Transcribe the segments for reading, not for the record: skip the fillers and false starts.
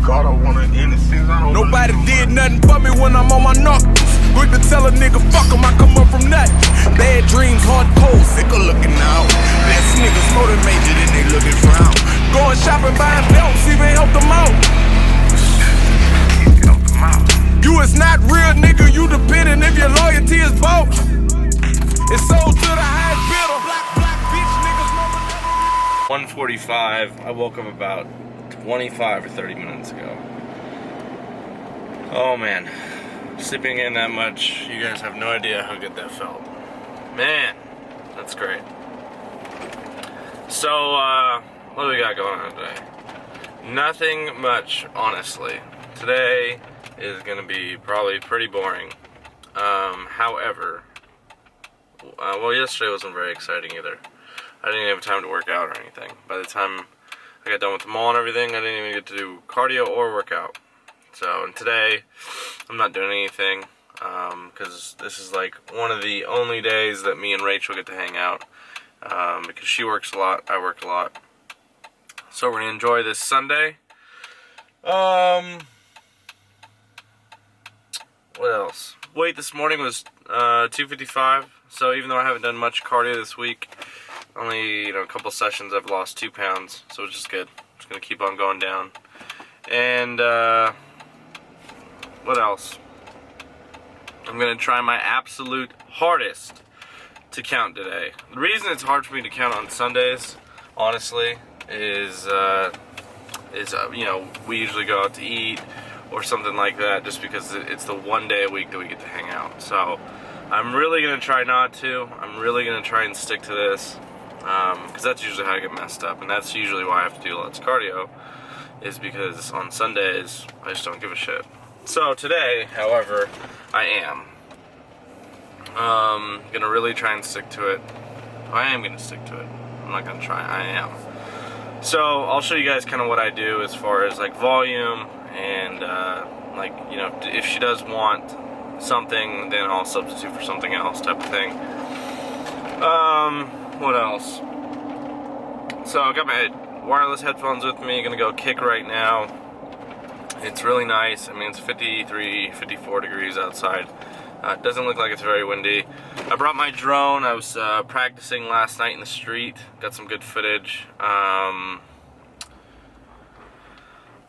God, I wanna end it since I don't. Nobody did nothing for me when I'm on my knuckles. Quick to tell a nigga, fuck him, I come up from nothing. Bad dreams, hard cold, sick of looking out. Best niggas more than major than they looking frown. Going shopping, buying belts, even help them out. You is not real, nigga, you dependent if your loyalty is bought. It's sold to the highest bidder. Black bitch niggas never. 1:45. I woke up about 25 or 30 minutes ago. Oh man, sleeping in that much, you guys have no idea how good that felt. Man, that's great. So, what do we got going on today? Nothing much, honestly. Today is gonna be probably pretty boring. However, well, yesterday wasn't very exciting either. I didn't even have time to work out or anything. By the time I got done with the mall and everything, I didn't even get to do cardio or workout. So, and today, I'm not doing anything, because this is like one of the only days that me and Rachel get to hang out, because she works a lot, I work a lot. So we're gonna enjoy this Sunday. What else? Weight this morning was 255, so even though I haven't done much cardio this week, only a couple sessions, I've lost 2 pounds, so it's just good. Just gonna keep on going down. And what else? I'm gonna try my absolute hardest to count today. The reason it's hard for me to count on Sundays, honestly, is we usually go out to eat or something like that, just because it's the one day a week that we get to hang out. So I'm really gonna try not to. I'm really gonna try and stick to this, because that's usually how I get messed up, and that's usually why I have to do lots of cardio, is because on Sundays I just don't give a shit. So today, however, I am gonna really try and stick to it. I am gonna stick to it. I'm not gonna try. I am. So I'll show you guys kind of what I do as far as like volume and if she does want something, then I'll substitute for something else, type of thing. What else? So I got my wireless headphones with me. Gonna go kick right now. It's really nice. I mean, it's 53, 54 degrees outside. It doesn't look like it's very windy. I brought my drone. I was practicing last night in the street. Got some good footage.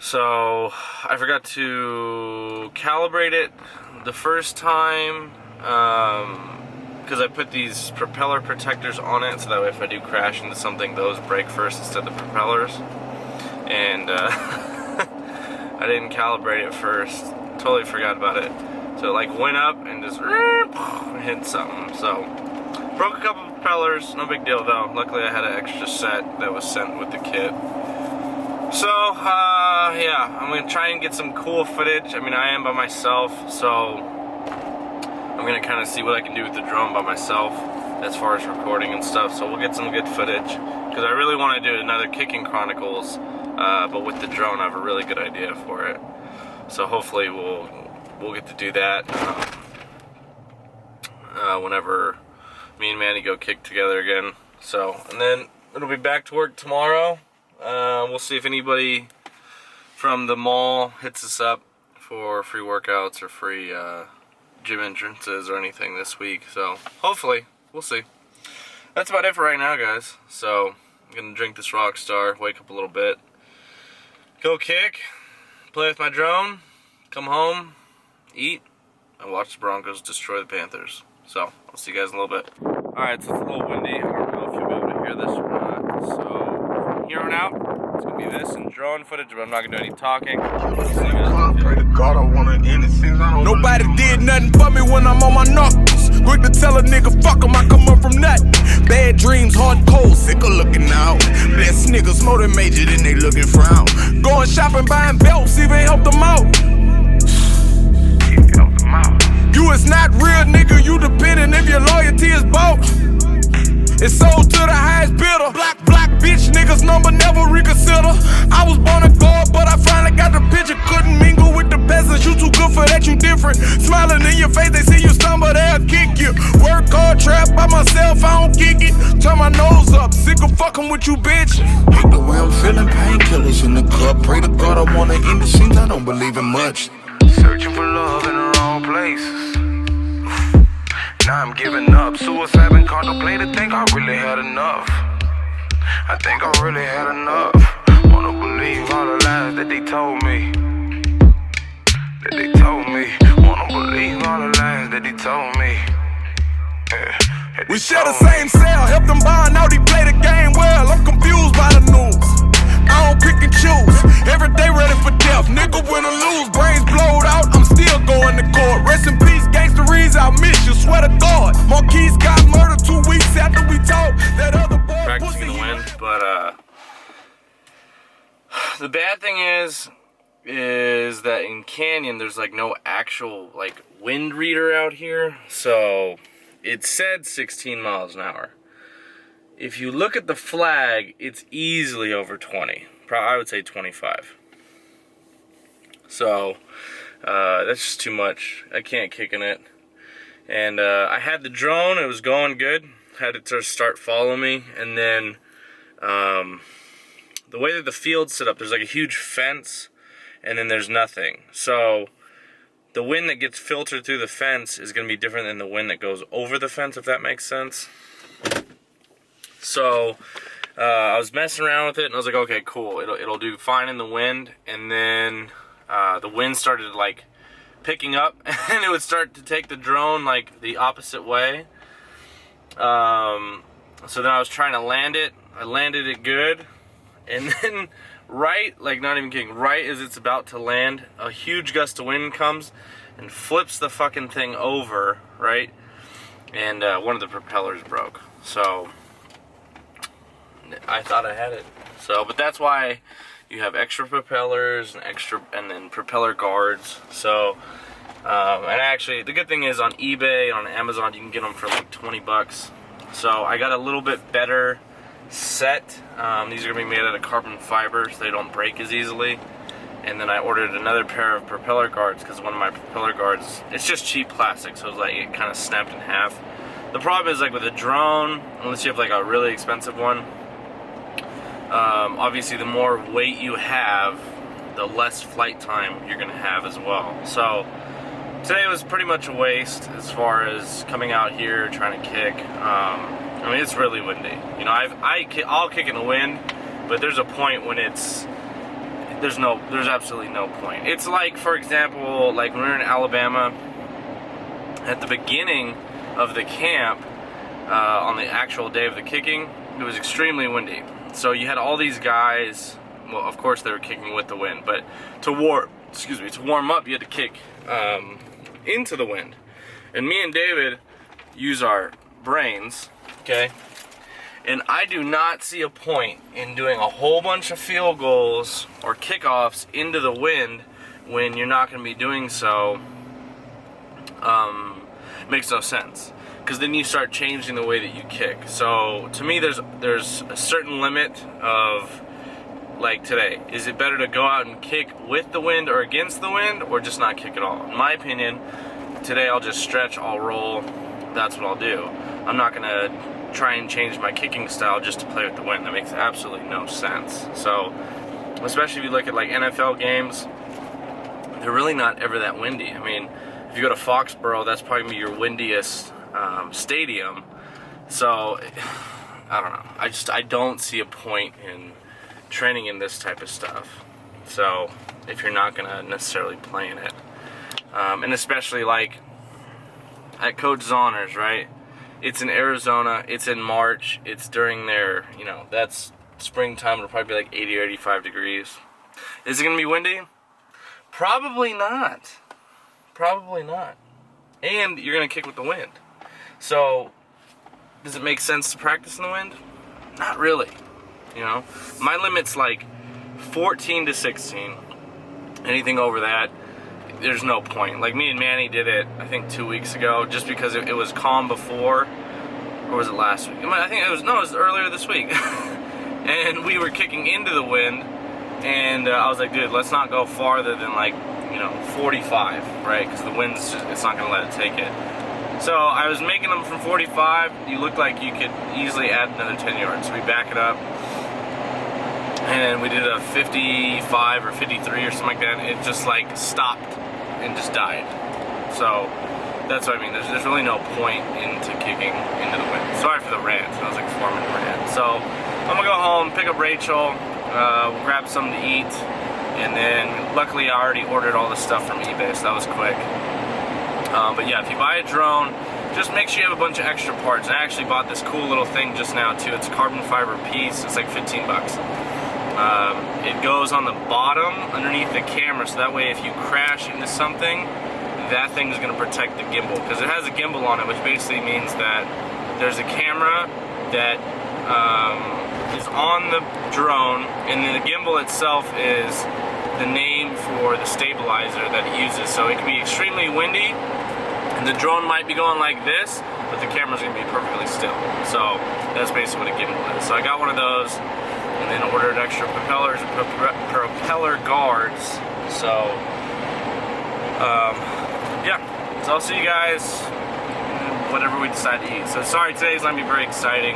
So I forgot to calibrate it the first time, because I put these propeller protectors on it, so that way if I do crash into something, those break first instead of the propellers. And I didn't calibrate it first. Totally forgot about it. So it like went up and just hit something. So broke a couple of propellers, no big deal though. Luckily I had an extra set that was sent with the kit. So yeah, I'm gonna try and get some cool footage. I mean, I am by myself, so I'm gonna kind of see what I can do with the drone by myself as far as recording and stuff. So we'll get some good footage, because I really want to do another Kicking Chronicles, but with the drone I have a really good idea for it. So hopefully we'll get to do that whenever me and Manny go kick together again. So, and then it'll be back to work tomorrow. We'll see if anybody from the mall hits us up for free workouts or free gym entrances or anything this week. So hopefully, we'll see. That's about it for right now, guys. So I'm gonna drink this Rockstar, wake up a little bit, go kick, play with my drone, come home, eat, and watch the Broncos destroy the Panthers. So I'll see you guys in a little bit. Alright, so it's a little windy. I don't know if you'll be able to hear this or not. So from here on out, it's gonna be this and drone footage, but I'm not gonna do any talking. God, I wanna end it since I don't. Nobody did nothing for me when I'm on my knuckles. Quick to tell a nigga, fuck him, I come up from nothing. Bad dreams, hard cold, sick of looking out. Best niggas more than major than they looking frown. Going shopping, buying belts, even help them out. You is not real, nigga, you dependent if your loyalty is bought. It's sold to the highest bidder. Black bitch niggas number never reconsider. I was born a god, but I finally got the picture. Couldn't mingle with the peasants, you too good for that, you different. Smiling in your face, they see you stumble, they'll kick you. Work hard, trap by myself, I don't kick it. Turn my nose up, sick of fucking with you, bitch. Hate the way I'm feeling, painkillers in the cup. Pray to God I wanna end it, seems I don't believe in much. Searching for love in the wrong places. Now I'm giving up. Suicide and contemplated, think I really had enough. I think I really had enough. Wanna believe all the lies that they told me. Wanna believe all the lies that they told me. We share the same cell, help them bond out, he play the game well. I'm confused by the news, I don't pick and choose. Every day ready for death, nigga win or lose. Brains blowed out, I'm still going to court. Rest in peace, gangsteries, I'll miss you, swear to God. Marquise got murdered 2 weeks after we talked. That other boy Practicing the wind, but the bad thing is that in Canyon there's like no actual like wind reader out here, so it said 16 miles an hour. If you look at the flag, it's easily over 20. I would say 25. So that's just too much. I can't kick in it. And I had the drone, it was going good. Had it to start following me, and then the way that the field's set up, there's like a huge fence, and then there's nothing. So the wind that gets filtered through the fence is going to be different than the wind that goes over the fence, if that makes sense. So I was messing around with it, and I was like, okay, cool, it'll do fine in the wind. And then the wind started like picking up, and it would start to take the drone like the opposite way. So then I was trying to land it. I landed it good, and then right, like not even kidding, right as it's about to land, a huge gust of wind comes and flips the fucking thing over, right? And one of the propellers broke. So I thought I had it. So, but that's why you have extra propellers and then propeller guards. So, and actually, the good thing is on eBay, on Amazon, you can get them for like 20 bucks. So I got a little bit better set. These are gonna be made out of carbon fiber, so they don't break as easily. And then I ordered another pair of propeller guards, because one of my propeller guards, it's just cheap plastic, so it's like it kind of snapped in half. The problem is, like with a drone, unless you have like a really expensive one, obviously the more weight you have, the less flight time you're gonna have as well. So today was pretty much a waste as far as coming out here trying to kick. I mean, it's really windy. You know, I'll kick in the wind, but there's a point when there's absolutely no point. It's like, for example, like when we were in Alabama, at the beginning of the camp, on the actual day of the kicking, it was extremely windy. So you had all these guys, well, of course they were kicking with the wind, but to warm up, you had to kick into the wind. And me and David use our brains, okay? And I do not see a point in doing a whole bunch of field goals or kickoffs into the wind when you're not going to be doing so. Makes no sense, because then you start changing the way that you kick. So to me, there's a certain limit of, like today, is it better to go out and kick with the wind or against the wind, or just not kick at all? In my opinion, today I'll just stretch, I'll roll, that's what I'll do. I'm not gonna try and change my kicking style just to play with the wind. That makes absolutely no sense. So, especially if you look at like NFL games, they're really not ever that windy. I mean, if you go to Foxborough, that's probably gonna be your windiest stadium. So, I don't know. I don't see a point in training in this type of stuff. So, if you're not gonna necessarily play in it, and especially like at Coach Zahner's, right? It's in Arizona, it's in March, it's during their, you know, that's springtime, it'll probably be like 80 or 85 degrees. Is it gonna be windy? Probably not. Probably not. And you're gonna kick with the wind. So, does it make sense to practice in the wind? Not really. You know, my limit's like 14 to 16. Anything over that, there's no point. Like me and Manny did it, I think 2 weeks ago, just because it was calm before, or was it last week? I think it was earlier this week. And we were kicking into the wind, and I was like, dude, let's not go farther than like, 45, right? Because the wind's it's not gonna let it take it. So I was making them from 45. You looked like you could easily add another 10 yards. So we back it up, and we did a 55 or 53 or something like that. It just like stopped and just died. So that's what I mean. There's really no point into kicking into the wind. Sorry for the rant. That was like a 4-minute rant. So I'm gonna go home, pick up Rachel, we'll grab something to eat, and then luckily I already ordered all this stuff from eBay, so that was quick. But yeah, if you buy a drone, just make sure you have a bunch of extra parts. I actually bought this cool little thing just now too. It's a carbon fiber piece. It's like 15 bucks. It goes on the bottom underneath the camera, so that way if you crash into something, that thing is going to protect the gimbal, because it has a gimbal on it, which basically means that there's a camera that is on the drone, and then the gimbal itself is the name for the stabilizer that it uses. So it can be extremely windy, and the drone might be going like this, but the camera's going to be perfectly still. So that's basically what a gimbal is. So I got one of those, and then ordered extra propeller guards. So yeah, so I'll see you guys whatever we decide to eat. So sorry, today's not gonna be very exciting,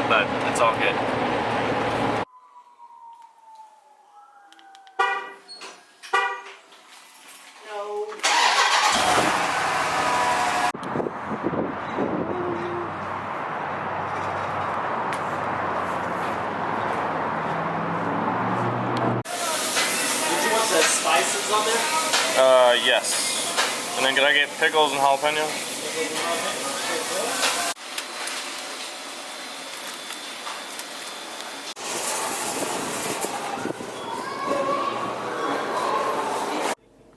but it's all good. Did you want the spices on there? Yes. And then can I get pickles and jalapeno?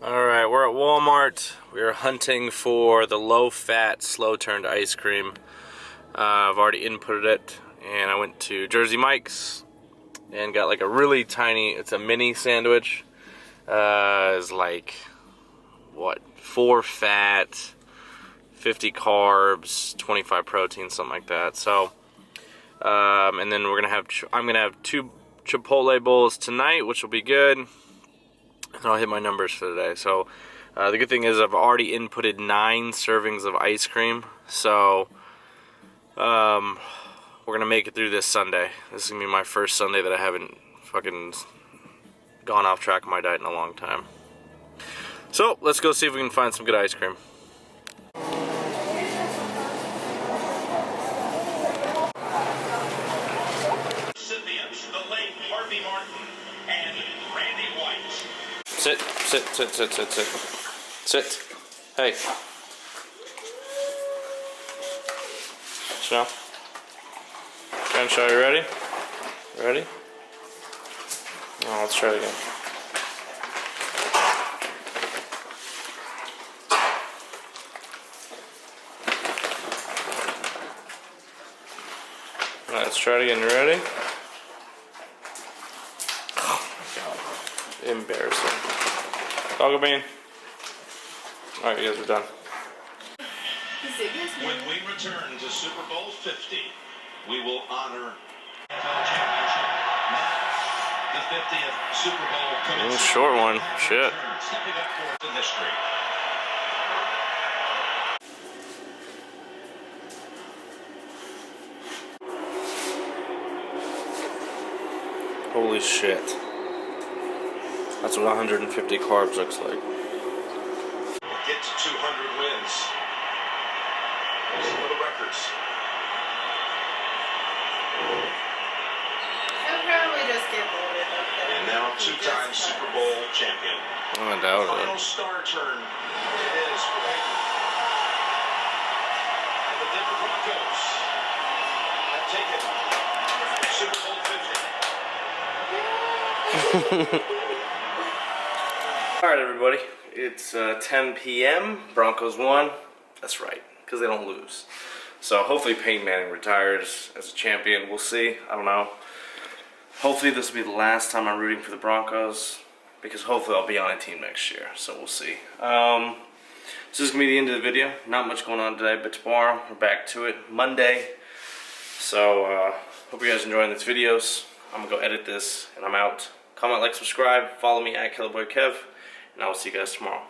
Alright, we're at Walmart. We are hunting for the low-fat, slow-turned ice cream. I've already inputted it, and I went to Jersey Mike's and got like a really tiny, it's a mini sandwich. It's like, what, 4 fat, 50 carbs, 25 protein, something like that. So, and then we're gonna have, I'm gonna have 2 Chipotle bowls tonight, which will be good. And I'll hit my numbers for today. So, the good thing is I've already inputted 9 servings of ice cream. So, we're gonna make it through this Sunday. This is gonna be my first Sunday that I haven't fucking gone off track of my diet in a long time. So let's go see if we can find some good ice cream. Recipients, the late Harvey Martin and Randy White. Sit, sit, sit, sit, sit, sit. Sit. Hey. So, Crenshaw, you ready? Ready? Oh, let's try it again. Alright, let's try it again. You ready? Oh my god. Embarrassing. Doggo bean. Alright, you guys are done. When we return to Super Bowl 50, we will honor NFL championship. Now, the 50th Super Bowl commences. Short one. Shit. Stepping up for the history. Holy shit. That's what 150 carbs looks like. Get to 200 wins. Some of the records. He'll probably just get loaded up there. And now 2-time Super Bowl champion. I doubt Final it. star turn it is for Peyton. And the Denver Broncos have taken Super Bowl 50. Alright everybody, it's 10 p.m. Broncos won. That's right, because they don't lose. So hopefully Peyton Manning retires as a champion. We'll see. I don't know. Hopefully this will be the last time I'm rooting for the Broncos, because hopefully I'll be on a team next year. So we'll see. So this is going to be the end of the video. Not much going on today, but tomorrow we're back to it. Monday. So hope you guys are enjoying these videos. I'm going to go edit this, and I'm out. Comment, like, subscribe. Follow me at KillerBoyKev. And I will see you guys tomorrow.